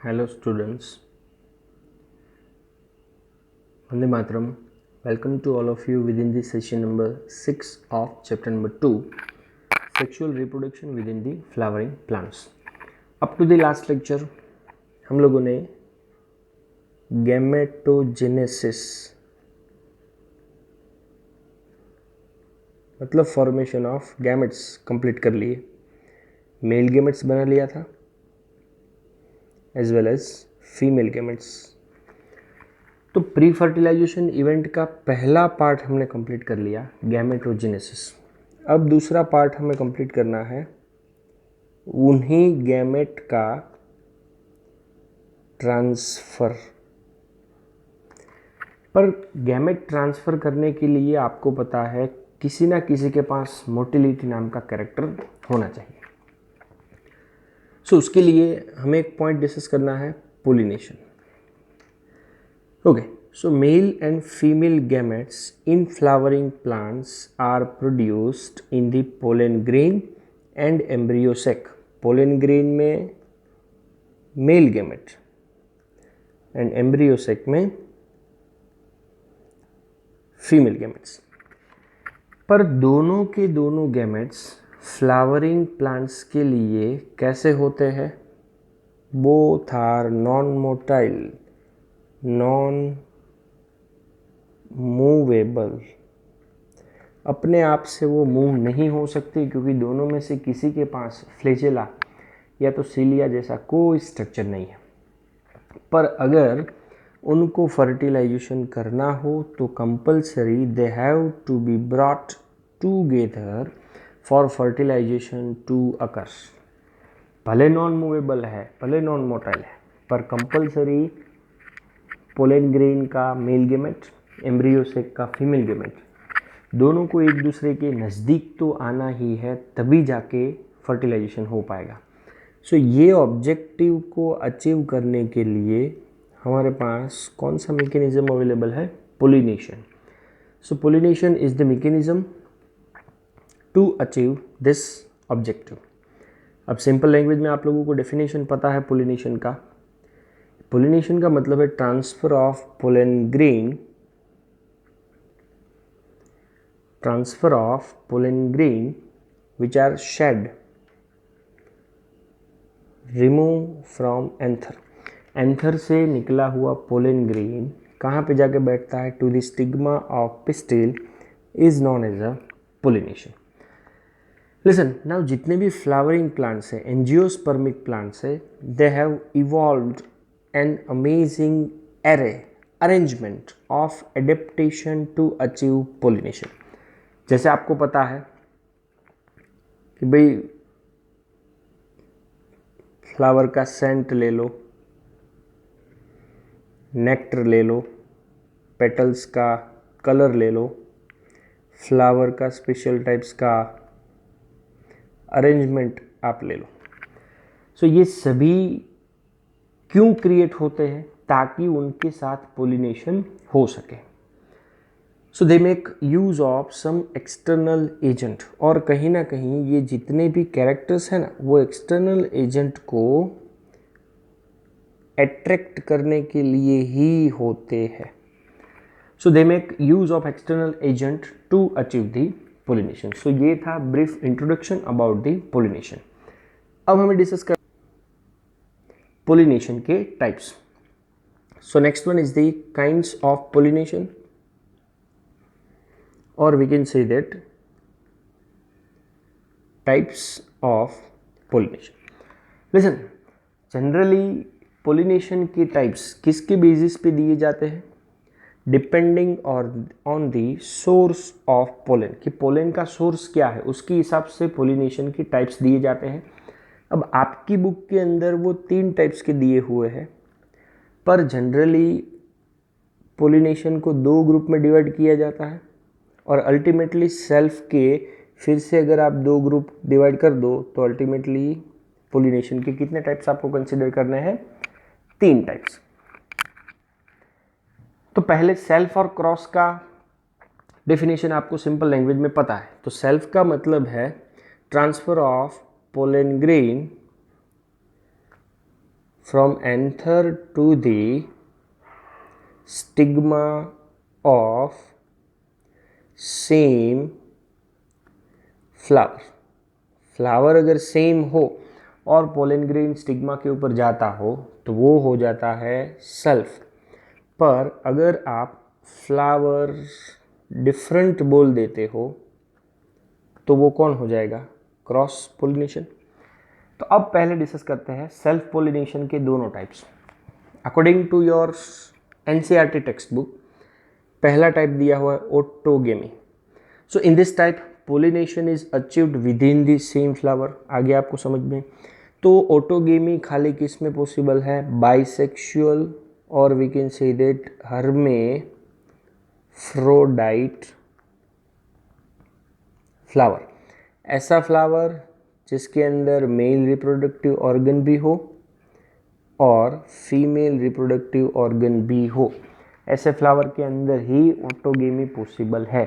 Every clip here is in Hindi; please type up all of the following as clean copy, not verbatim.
Hello students, Vande Mataram. Welcome to all of you within the session number 6 of chapter number 2, Sexual Reproduction within the Flowering Plants. Up to the last lecture, हम लोगों ने गैमेटोजेनेसिस मतलब फॉर्मेशन ऑफ गैमेट्स कंप्लीट कर लिए. मेल गैमेट्स बना लिया था as well as female gametes. तो प्री फर्टिलाइजेशन इवेंट का पहला पार्ट हमने कंप्लीट कर लिया, गैमेटोजेनेसिस. अब दूसरा पार्ट हमें कंप्लीट करना है उन्हीं गैमेट का ट्रांसफ़र. पर गैमेट ट्रांसफ़र करने के लिए आपको पता है किसी ना किसी के पास मोटिलिटी नाम का कैरेक्टर होना चाहिए. सो उसके लिए हमें एक पॉइंट डिस्कस करना है, pollination. Okay, so male and female gametes in flowering plants are produced in the pollen grain and embryo sac. Pollen grain में male gamete and embryo sac में female gametes. पर दोनों के दोनों gametes flowering plants के लिए कैसे होते हैं? Both are non-motile, non movable. अपने आप से वो मूव नहीं हो सकती क्योंकि दोनों में से किसी के पास फ्लैजेला या तो सीलिया जैसा कोई स्ट्रक्चर नहीं है. पर अगर उनको फर्टिलाइजेशन करना हो तो compulsory they have to be brought together for fertilisation to occurs. भले नॉन मूवेबल है, भले नॉन मोटाइल है, पर कंपल्सरी पोलन ग्रेन का मेल गेमेट, एम्ब्रियो सेक का फीमेल गेमेट, दोनों को एक दूसरे के नज़दीक तो आना ही है, तभी जाके फर्टिलाइजेशन हो पाएगा. सो ये ऑब्जेक्टिव को अचीव करने के लिए हमारे पास कौन सा मैकेनिज्म अवेलेबल है? Pollination. So pollination is the mechanism to achieve this objective. अब सिंपल लैंग्वेज में आप लोगों को डेफिनेशन पता है पोलिनेशन का. पोलिनेशन का मतलब है transfer of pollen grain, transfer of pollen grain which are shed, remove from anther. Anther से निकला हुआ पोलन ग्रेन कहाँ पे जाके बैठता है? To the stigma of pistil is known as a pollination. Listen now, जितने भी फ्लावरिंग प्लांट्स हैं, एंजियोस्पर्मिक प्लांट्स है, they have evolved an amazing arrangement of adaptation to achieve pollination. जैसे आपको पता है कि भाई फ्लावर का सेंट ले लो, नेक्टर ले लो, पेटल्स का कलर ले लो, फ्लावर का स्पेशल टाइप्स का अरेंजमेंट आप ले लो. सो ये सभी क्यों क्रिएट होते हैं? ताकि उनके साथ पोलिनेशन हो सके. So they make use of some external agent. और कहीं ना कहीं ये जितने भी कैरेक्टर्स हैं ना, वो एक्सटर्नल एजेंट को अट्रैक्ट करने के लिए ही होते हैं. So they make use of external agent to achieve the pollination. So ये था brief introduction about the pollination. अब हमें डिस्कस कर pollination के types. So next one is the kinds of pollination, or we can say that types of pollination. Listen, generally pollination के types किसके basis पे दिए जाते हैं? Depending on the source of pollen, कि pollen का source क्या है, उसके हिसाब से pollination के types दिए जाते हैं. अब आपकी बुक के अंदर वो 3 टाइप्स के दिए हुए हैं, पर जनरली पोलिनेशन को 2 ग्रुप में डिवाइड किया जाता है. और अल्टीमेटली सेल्फ के फिर से अगर आप 2 ग्रुप डिवाइड कर दो तो अल्टीमेटली पोलिनेशन के कितने टाइप्स आपको कंसिडर करने हैं? 3 टाइप्स. तो पहले सेल्फ और क्रॉस का डेफिनेशन आपको सिंपल लैंग्वेज में पता है. तो सेल्फ का मतलब है transfer of pollen grain from anther to the stigma of same flower. Flower अगर सेम हो और पोलन ग्रेन स्टिग्मा के ऊपर जाता हो तो वो हो जाता है सेल्फ। पर अगर आप फ्लावर डिफरेंट बोल देते हो तो वो कौन हो जाएगा? Cross pollination. तो अब पहले डिस्कस करते हैं सेल्फ पोलिनेशन के दोनों types. According to your NCERT text book पहला टाइप दिया हुआ है autogamy. So in this type pollination is achieved within the same flower. आगे आपको समझ में। तो ऑटोगेमी खाली किस में पॉसिबल है? बाइसेक्सुअल और we can say that hermaphrodite flower. ऐसा फ्लावर जिसके अंदर मेल रिप्रोडक्टिव ऑर्गन भी हो और फीमेल रिप्रोडक्टिव ऑर्गन भी हो, ऐसे फ्लावर के अंदर ही ऑटोगेमी पॉसिबल है।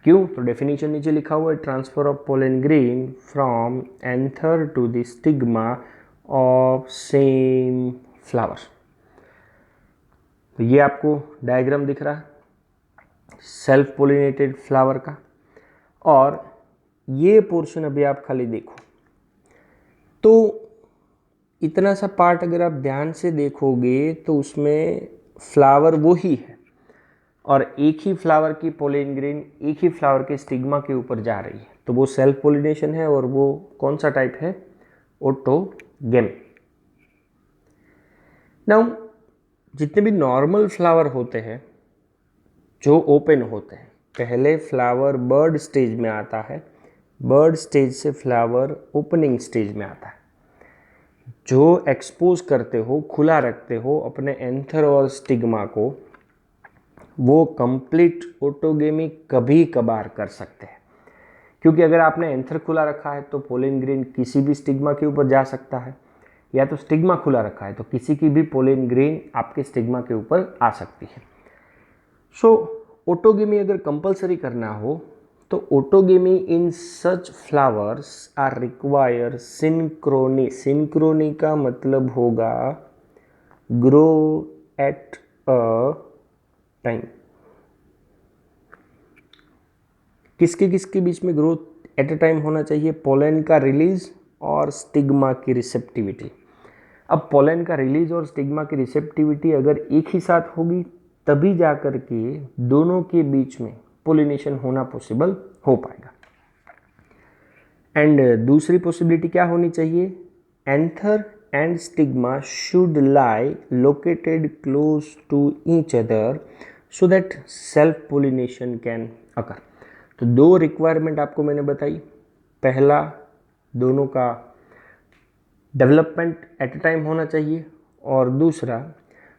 क्यों? तो डेफिनेशन नीचे लिखा हुआ है, transfer of pollen grain from anther to the stigma of same flower. तो ये आपको डायग्राम दिख रहा है सेल्फ पोलिनेटेड फ्लावर का। और ये पोर्शन अभी आप खाली देखो तो इतना सा पार्ट अगर आप ध्यान से देखोगे तो उसमें फ्लावर वो ही है और एक ही फ्लावर की पोलन ग्रेन एक ही फ्लावर के स्टिग्मा के ऊपर जा रही है, तो वो सेल्फ पोलिनेशन है। और वो कौन सा टाइप है? ऑटोगेमी। नाउ जितने भी नॉर्मल फ्लावर होते हैं जो ओपन होते हैं, पहले फ्लावर बर्ड स्टेज में आता है, बर्ड स्टेज से फ्लावर ओपनिंग स्टेज में आता है। जो एक्सपोज करते हो, खुला रखते हो अपने एंथर और स्टिग्मा को, वो कंप्लीट ऑटोगेमी कभी कभार कर सकते हैं। क्योंकि अगर आपने एंथर खुला रखा है तो पोलन ग्रेन किसी भी स्टिग्मा के ऊपर जा सकता है, या तो स्टिग्मा खुला रखा है तो किसी की भी पोलन ग्रेन आपके स्टिग्मा के ऊपर आ सकती है। सो ऑटोगेमी अगर कंपलसरी करना हो तो autogamy in such flowers are require synchrony. Synchrony का मतलब होगा ग्रो एट अ टाइम। किसके किसके बीच में ग्रोथ एट अ टाइम होना चाहिए? पोलन का रिलीज और स्टिग्मा की रिसेप्टिविटी। अब पोलन का रिलीज और स्टिग्मा की रिसेप्टिविटी अगर एक ही साथ होगी तभी जाकर के दोनों के बीच में पोलिनेशन होना पॉसिबल हो पाएगा। एंड दूसरी पॉसिबिलिटी क्या होनी चाहिए? Anther and stigma should lie located close to each other so that self pollination can occur. तो दो रिक्वायरमेंट आपको मैंने बताई। पहला, दोनों का डेवलपमेंट एट अ टाइम होना चाहिए, और दूसरा,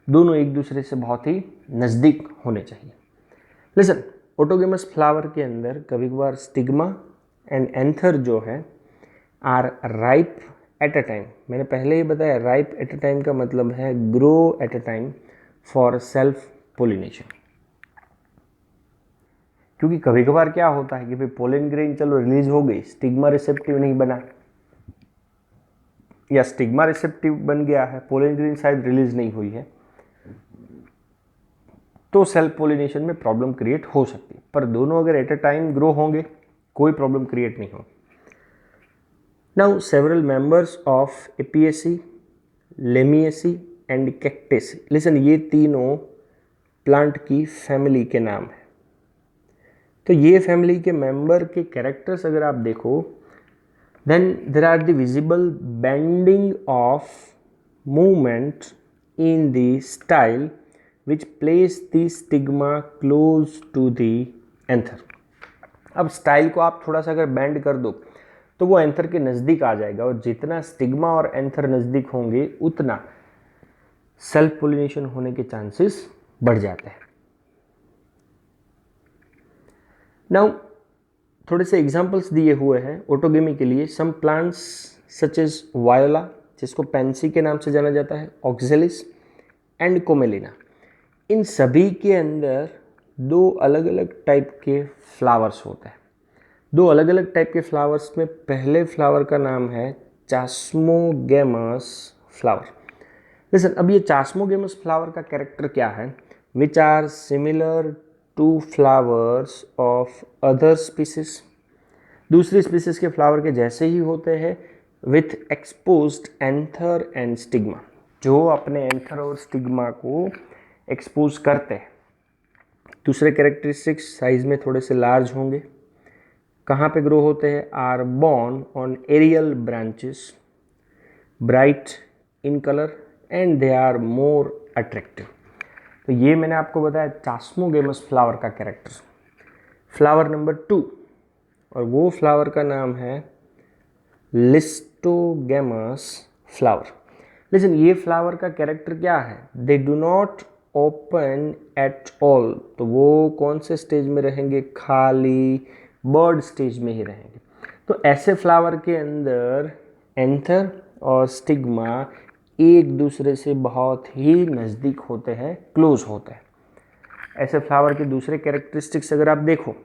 दोनों एक दूसरे से बहुत ही नज़दीक होने चाहिए। लिसन, ऑटोगेमस फ्लावर के अंदर कभी कभार स्टिग्मा एंड एंथर जो है are ripe at a time. मैंने पहले ही बताया राइप एट अ टाइम का मतलब है grow at a time for self pollination. क्योंकि कभी कभार क्या होता है कि भाई पोलन ग्रेन चलो रिलीज हो गई, स्टिग्मा रिसेप्टिव नहीं बना, या स्टिग्मा रिसेप्टिव बन गया है, पोलन ग्रेन शायद रिलीज नहीं हुई है, तो सेल्फ पोलिनेशन में प्रॉब्लम क्रिएट हो सकती है। पर दोनों अगर एट अ टाइम ग्रो होंगे कोई प्रॉब्लम क्रिएट नहीं हो। Now several members of Apiaceae, Lamiaceae and Cactaceae. Listen, ये तीनों प्लांट की फैमिली के नाम है। तो ये फैमिली के मेंबर के कैरेक्टर्स अगर आप देखो, then there are the visible bending of movement in the style which place the stigma close to the anther। अब स्टाइल को आप थोड़ा सा अगर बेंड कर दो तो वो एंथर के नज़दीक आ जाएगा, और जितना स्टिग्मा और एंथर नज़दीक होंगे उतना सेल्फ पोलिनेशन होने के चांसेस बढ़ जाते हैं। नाउ थोड़े से एग्जांपल्स दिए हुए हैं ऑटोगेमी के लिए। Some plants such as viola, जिसको पेंसी के नाम से जाना जाता है, ऑक्जेलिस एंड कोमेलिना। इन सभी के अंदर दो अलग अलग टाइप के फ्लावर्स होते हैं। दो अलग अलग टाइप के फ्लावर्स में पहले फ्लावर का नाम है चास्मोगेमस फ्लावर। लिसन, अब ये चास्मोगेमस फ्लावर का कैरेक्टर क्या है? Which are similar to flowers of other species, दूसरी स्पीसीज के फ्लावर के जैसे ही होते हैं, with exposed anther and stigma, जो अपने एंथर और स्टिग्मा को एक्सपोज करते हैं। दूसरे कैरेक्टरिस्टिक्स, साइज में थोड़े से लार्ज होंगे। कहाँ पे ग्रो होते हैं? Are born on aerial branches, bright in colour and they are more attractive. तो ये मैंने आपको बताया चास्मोगेमस फ्लावर का कैरेक्टर। फ्लावर नंबर 2, और वो फ्लावर का नाम है लिस्टोगेमस फ्लावर। लेकिन ये फ्लावर का कैरेक्टर क्या है? They do not open at all, तो वो कौन से स्टेज में रहेंगे? खाली बर्ड स्टेज में ही रहेंगे। तो ऐसे फ्लावर के अंदर एंथर और स्टिग्मा एक दूसरे से बहुत ही नज़दीक होते हैं, क्लोज होते हैं। ऐसे फ्लावर के दूसरे कैरेक्टरिस्टिक्स अगर आप देखो,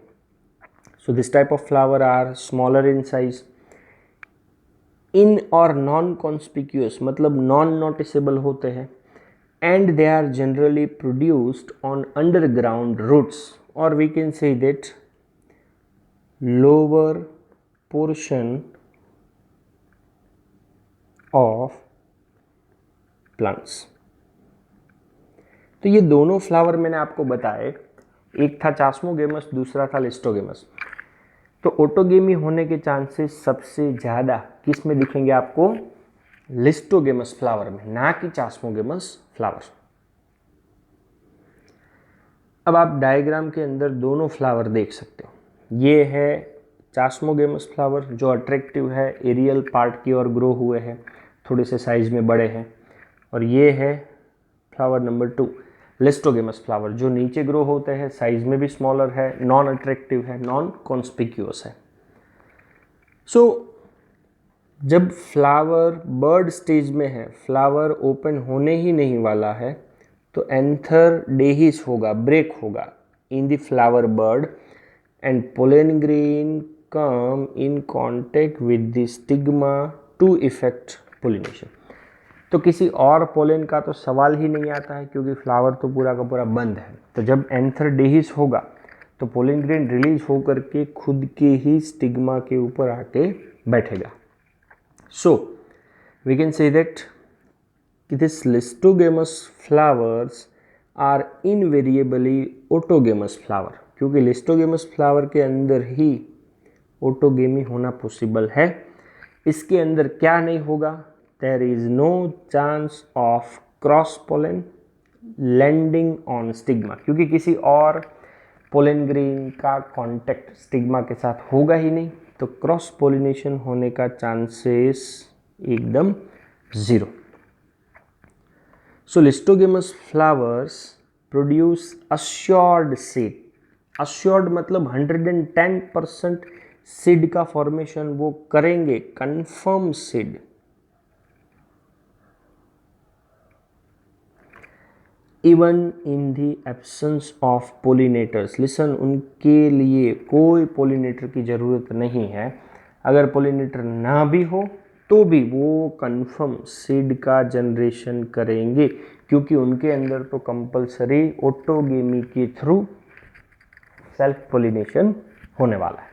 so this type of flower are smaller in size, in और नॉन कॉन्स्पिक्यूअस मतलब नॉन नोटिसेबल होते हैं, and they are generally produced on underground roots, और we can say that lower portion of plants. तो ये दोनों फ्लावर मैंने आपको बताए, एक था चास्मोगेमस, दूसरा था लिस्टोगेमस। तो ऑटोगेमी होने के चांसेस सबसे ज़्यादा किस में दिखेंगे आपको? लिस्टोगेमस फ्लावर में, ना कि चास्मोगेमस फ्लावर। अब आप डायग्राम के अंदर दोनों फ्लावर देख सकते हो। ये है चास्मोगेमस फ्लावर जो अट्रैक्टिव है, एरियल पार्ट की ओर ग्रो हुए हैं, थोड़े से साइज में बड़े हैं। और ये है फ्लावर नंबर 2 लिस्टोगेमस फ्लावर, जो नीचे ग्रो होते हैं, साइज में भी स्मॉलर है, नॉन अट्रैक्टिव है, नॉन कॉन्स्पिक्यूअस है। सो जब फ्लावर बर्ड स्टेज में है, फ्लावर ओपन होने ही नहीं वाला है, तो एंथर डेहिस होगा, ब्रेक होगा in the flower bud and pollen grain come in contact with the stigma to effect pollination. तो किसी और पोलन का तो सवाल ही नहीं आता है, क्योंकि फ्लावर तो पूरा का पूरा बंद है। तो जब एंथर डेहिस होगा तो पोलन ग्रेन रिलीज होकर के खुद के ही स्टिग्मा के ऊपर आके बैठेगा। So we can say that this cleistogamous flowers are invariably autogamous flower, क्योंकि लिस्टोगेमस फ्लावर के अंदर ही ऑटोगेमी होना पॉसिबल है। इसके अंदर क्या नहीं होगा? There is no chance of cross pollen landing on stigma, क्योंकि किसी और पोलन ग्रेन का कांटेक्ट स्टिग्मा के साथ होगा ही नहीं, तो क्रॉस पोलिनेशन होने का चांसेस एकदम 0। So cleistogamous flowers produce assured seed. Assured मतलब 110% सीड का फॉर्मेशन वो करेंगे, confirm seed. Even in the absence of pollinators. Listen, उनके लिए कोई पोलिनेटर की ज़रूरत नहीं है। अगर पोलिनेटर ना भी हो तो भी वो कंफर्म सीड का जनरेशन करेंगे, क्योंकि उनके अंदर तो कंपलसरी ऑटोगेमी के थ्रू सेल्फ पोलिनेशन होने वाला है।